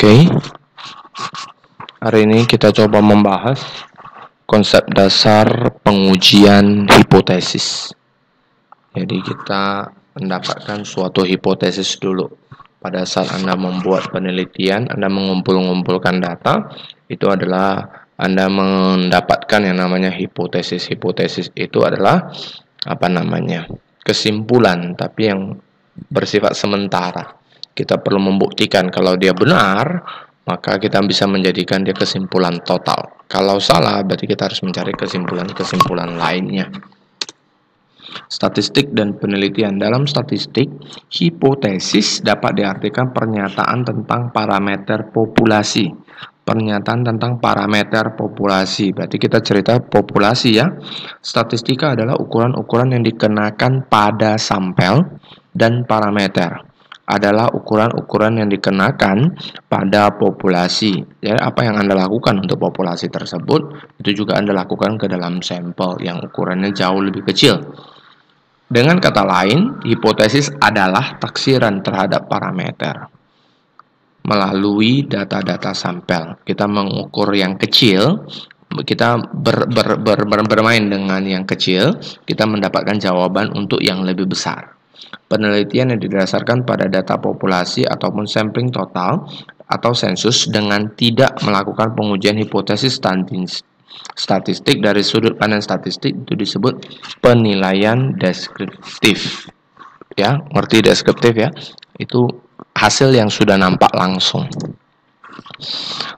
Oke, hari ini kita coba membahas konsep dasar pengujian hipotesis. Jadi kita mendapatkan suatu hipotesis dulu. Pada saat Anda membuat penelitian, Anda mengumpulkan data, itu adalah Anda mendapatkan yang namanya hipotesis. Hipotesis itu adalah kesimpulan, tapi yang bersifat sementara. Kita perlu membuktikan kalau dia benar, maka kita bisa menjadikan dia kesimpulan total. Kalau salah, berarti kita harus mencari kesimpulan-kesimpulan lainnya. Statistik dan penelitian. Dalam statistik, hipotesis dapat diartikan pernyataan tentang parameter populasi. Pernyataan tentang parameter populasi. Berarti kita cerita populasi ya. Statistika adalah ukuran-ukuran yang dikenakan pada sampel, dan parameter adalah ukuran-ukuran yang dikenakan pada populasi. Jadi apa yang Anda lakukan untuk populasi tersebut, itu juga Anda lakukan ke dalam sampel yang ukurannya jauh lebih kecil. Dengan kata lain, hipotesis adalah taksiran terhadap parameter. Melalui data-data sampel, kita mengukur yang kecil, kita bermain dengan yang kecil, kita mendapatkan jawaban untuk yang lebih besar. Penelitian yang didasarkan pada data populasi ataupun sampling total atau sensus dengan tidak melakukan pengujian hipotesis statistik dari sudut pandang statistik itu disebut penilaian deskriptif. Ya, ngerti deskriptif ya? Itu hasil yang sudah nampak langsung.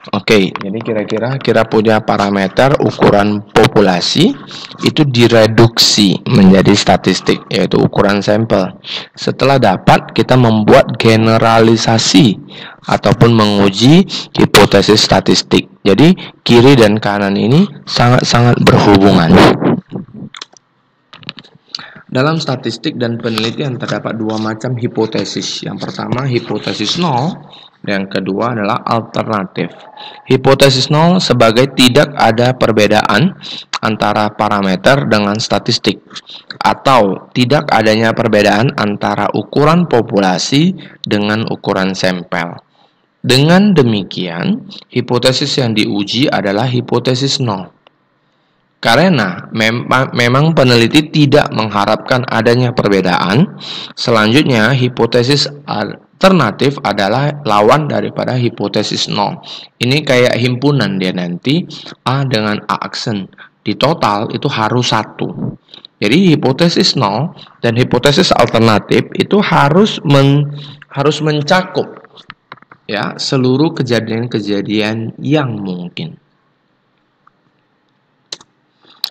Oke, jadi kira-kira kita punya parameter ukuran populasi itu direduksi menjadi statistik, yaitu ukuran sampel. Setelah dapat, kita membuat generalisasi ataupun menguji hipotesis statistik. Jadi kiri dan kanan ini sangat-sangat berhubungan. Dalam statistik dan penelitian terdapat dua macam hipotesis. Yang pertama hipotesis nol, yang kedua adalah alternatif. Hipotesis nol sebagai tidak ada perbedaan antara parameter dengan statistik, atau tidak adanya perbedaan antara ukuran populasi dengan ukuran sampel. Dengan demikian, hipotesis yang diuji adalah hipotesis nol. Karena memang peneliti tidak mengharapkan adanya perbedaan, selanjutnya hipotesis alternatif adalah lawan daripada hipotesis nol. Ini kayak himpunan dia nanti, A dengan A aksen. Di total itu harus satu. Jadi hipotesis nol dan hipotesis alternatif itu harus mencakup ya seluruh kejadian-kejadian yang mungkin.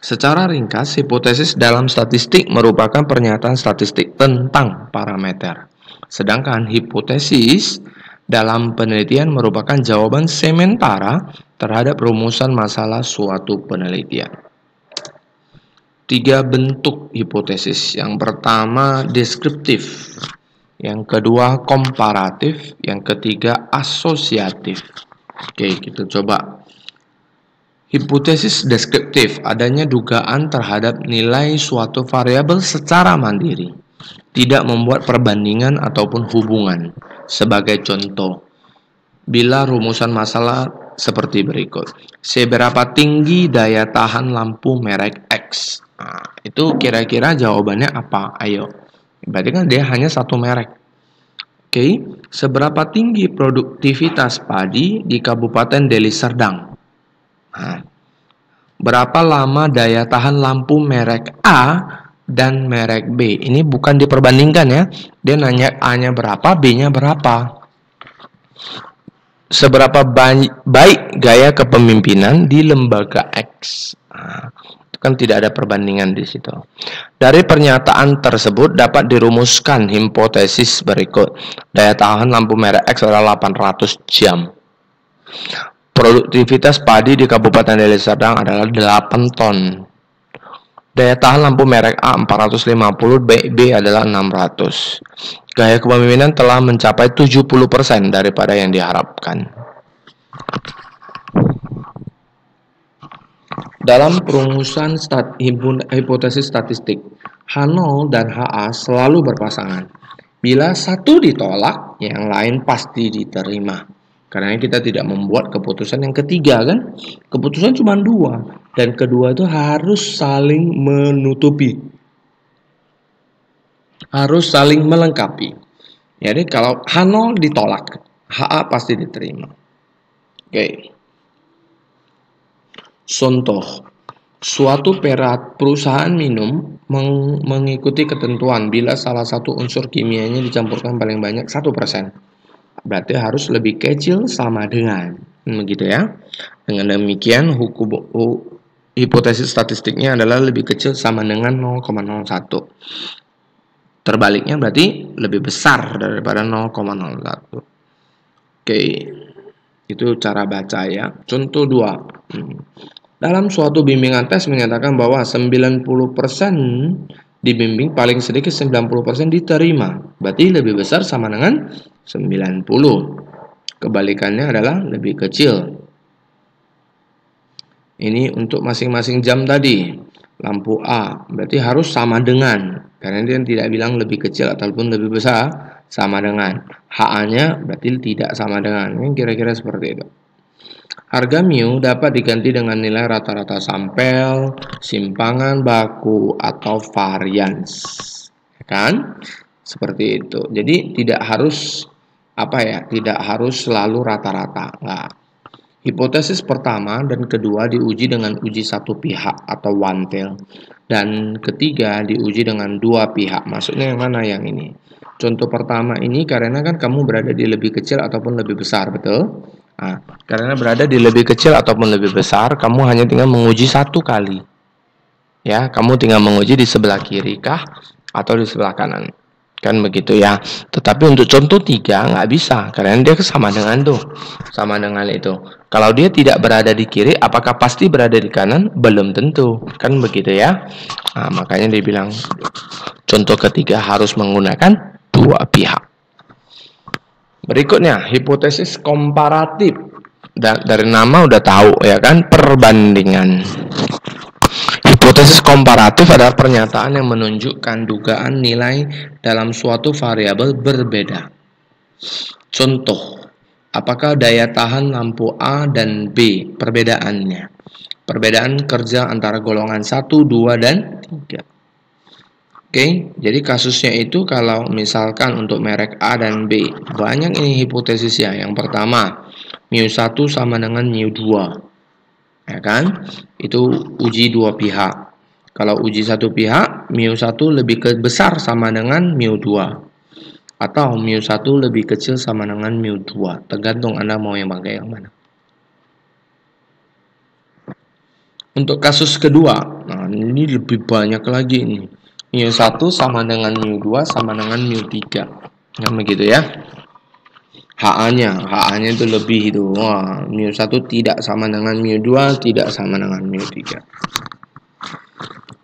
Secara ringkas, hipotesis dalam statistik merupakan pernyataan statistik tentang parameter. Sedangkan hipotesis dalam penelitian merupakan jawaban sementara terhadap rumusan masalah suatu penelitian. 3 bentuk hipotesis. Yang pertama deskriptif, yang kedua komparatif, yang ketiga asosiatif. Oke, kita coba. Hipotesis deskriptif, adanya dugaan terhadap nilai suatu variabel secara mandiri, tidak membuat perbandingan ataupun hubungan. Sebagai contoh, bila rumusan masalah seperti berikut. Seberapa tinggi daya tahan lampu merek X? Nah, itu kira-kira jawabannya apa? Ayo. Berarti kan dia hanya satu merek. Oke, seberapa tinggi produktivitas padi di Kabupaten Deli Serdang? Nah, berapa lama daya tahan lampu merek A dan merek B? Ini bukan diperbandingkan ya. Dia nanya A-nya berapa, B-nya berapa. Seberapa baik gaya kepemimpinan di lembaga X? Nah, itu kan tidak ada perbandingan di situ. Dari pernyataan tersebut dapat dirumuskan hipotesis berikut. Daya tahan lampu merek X adalah 800 jam. Produktivitas padi di Kabupaten Deli Serdang adalah 8 ton. Daya tahan lampu merek A 450, B adalah 600. Gaya kepemimpinan telah mencapai 70% daripada yang diharapkan. Dalam perumusan hipotesis statistik, H0 dan HA selalu berpasangan. Bila satu ditolak, yang lain pasti diterima. Karena kita tidak membuat keputusan yang ketiga kan. Keputusan cuma dua. Dan kedua itu harus saling menutupi. Harus saling melengkapi. Jadi kalau H0 ditolak, HA pasti diterima. Oke. Contoh. Suatu perusahaan minum mengikuti ketentuan bila salah satu unsur kimianya dicampurkan paling banyak 1%. Berarti harus lebih kecil sama dengan. Begitu ya. Dengan demikian hipotesis statistiknya adalah lebih kecil sama dengan 0,01. Terbaliknya berarti lebih besar daripada 0,01. Oke. Itu cara baca ya. Contoh 2. Dalam suatu bimbingan tes menyatakan bahwa 90% dibimbing, paling sedikit 90% diterima. Berarti lebih besar sama dengan 90. Kebalikannya adalah lebih kecil. Ini untuk masing-masing jam tadi. Lampu A berarti harus sama dengan. Karena dia tidak bilang lebih kecil ataupun lebih besar, sama dengan. HA-nya berarti tidak sama dengan. Kira-kira seperti itu. Harga mu dapat diganti dengan nilai rata-rata sampel, simpangan baku, atau varians. Kan? Seperti itu. Jadi tidak harus tidak harus selalu rata-rata. Nah, hipotesis pertama dan kedua diuji dengan uji satu pihak atau one tail. Dan ketiga diuji dengan dua pihak. Maksudnya yang mana yang ini? Contoh pertama ini karena kan kamu berada di lebih kecil ataupun lebih besar, betul? Nah, karena berada di lebih kecil ataupun lebih besar, kamu hanya tinggal menguji satu kali. Ya, kamu tinggal menguji di sebelah kiri kah atau di sebelah kanan. Kan begitu ya. Tetapi untuk contoh 3 nggak bisa, karena dia sama dengan tuh. Sama dengan itu. Kalau dia tidak berada di kiri, apakah pasti berada di kanan? Belum tentu. Kan begitu ya. Nah, makanya dia bilang contoh ketiga harus menggunakan dua pihak. Berikutnya, hipotesis komparatif. Dari nama udah tahu ya kan, perbandingan. Hipotesis komparatif adalah pernyataan yang menunjukkan dugaan nilai dalam suatu variabel berbeda. Contoh, apakah daya tahan lampu A dan B? Perbedaannya. Perbedaan kerja antara golongan 1, 2, dan 3. Oke, jadi kasusnya itu kalau misalkan untuk merek A dan B, banyak ini hipotesisnya. Yang pertama, mu1 sama dengan mu2. Ya kan? Itu uji dua pihak. Kalau uji satu pihak, mu1 lebih besar sama dengan mu2. Atau mu1 lebih kecil sama dengan mu2. Tergantung Anda mau yang pakai yang mana. Untuk kasus kedua, nah ini lebih banyak lagi nih. mu1 sama dengan mu2 sama dengan mu3. Nah, begitu ya. HA-nya itu lebih itu. Wah, mu1 tidak sama dengan mu2, tidak sama dengan mu3.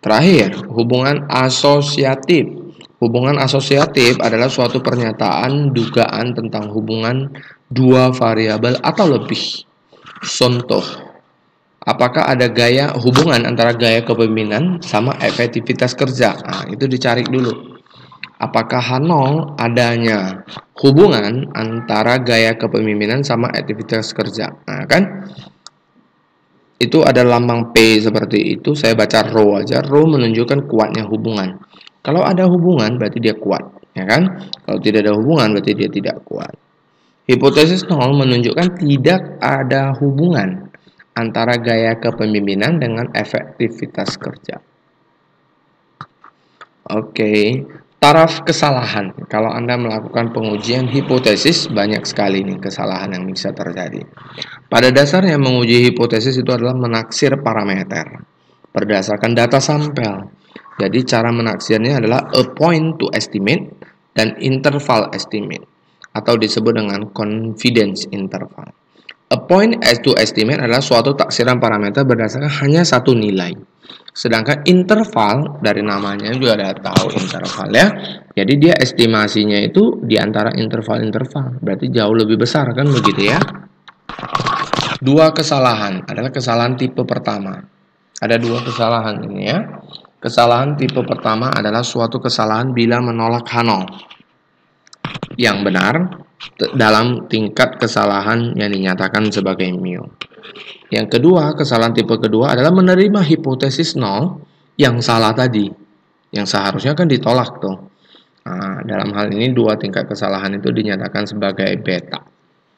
Terakhir, hubungan asosiatif. Hubungan asosiatif adalah suatu pernyataan dugaan tentang hubungan dua variabel atau lebih. Contoh, apakah ada hubungan antara gaya kepemimpinan sama efektivitas kerja? Nah, itu dicari dulu. Apakah H0 adanya hubungan antara gaya kepemimpinan sama aktivitas kerja? Nah, kan? Itu ada lambang P seperti itu. Saya baca rho aja. Rho menunjukkan kuatnya hubungan. Kalau ada hubungan berarti dia kuat, ya kan? Kalau tidak ada hubungan berarti dia tidak kuat. Hipotesis 0 menunjukkan tidak ada hubungan antara gaya kepemimpinan dengan efektivitas kerja. Oke, taraf kesalahan. Kalau Anda melakukan pengujian hipotesis, banyak sekali nih kesalahan yang bisa terjadi. Pada dasarnya menguji hipotesis itu adalah menaksir parameter berdasarkan data sampel. Jadi cara menaksirnya adalah a point to estimate dan interval estimate, atau disebut dengan confidence interval. A point to estimate adalah suatu taksiran parameter berdasarkan hanya satu nilai. Sedangkan interval dari namanya juga ada tahu interval ya. Jadi dia estimasinya itu di antara interval-interval. Berarti jauh lebih besar kan begitu ya. Dua kesalahan adalah kesalahan tipe pertama. Ada dua kesalahan ini ya. Kesalahan tipe pertama adalah suatu kesalahan bila menolak H0. yang benar dalam tingkat kesalahan yang dinyatakan sebagai mu. Yang kedua, kesalahan tipe kedua adalah menerima hipotesis nol yang salah tadi, yang seharusnya kan ditolak tuh. Nah, dalam hal ini dua tingkat kesalahan itu dinyatakan sebagai beta.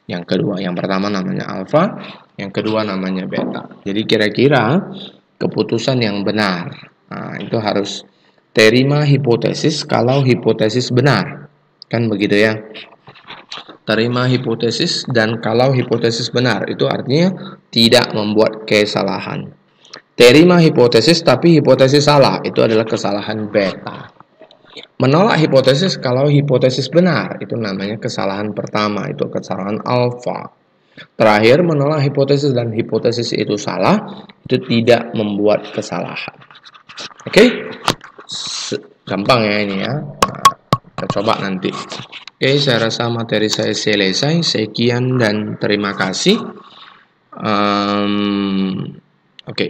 Yang kedua, yang pertama namanya alfa, yang kedua namanya beta. Jadi kira-kira keputusan yang benar, nah, itu harus terima hipotesis kalau hipotesis benar, kan begitu ya. Terima hipotesis dan kalau hipotesis benar, itu artinya tidak membuat kesalahan. Terima hipotesis tapi hipotesis salah, itu adalah kesalahan beta. Menolak hipotesis kalau hipotesis benar, itu namanya kesalahan pertama, itu kesalahan alfa. Terakhir, menolak hipotesis dan hipotesis itu salah, itu tidak membuat kesalahan. Oke? Gampang ya ini ya. Nah, kita coba nanti. Oke, saya rasa materi saya selesai. Sekian dan terima kasih. Oke.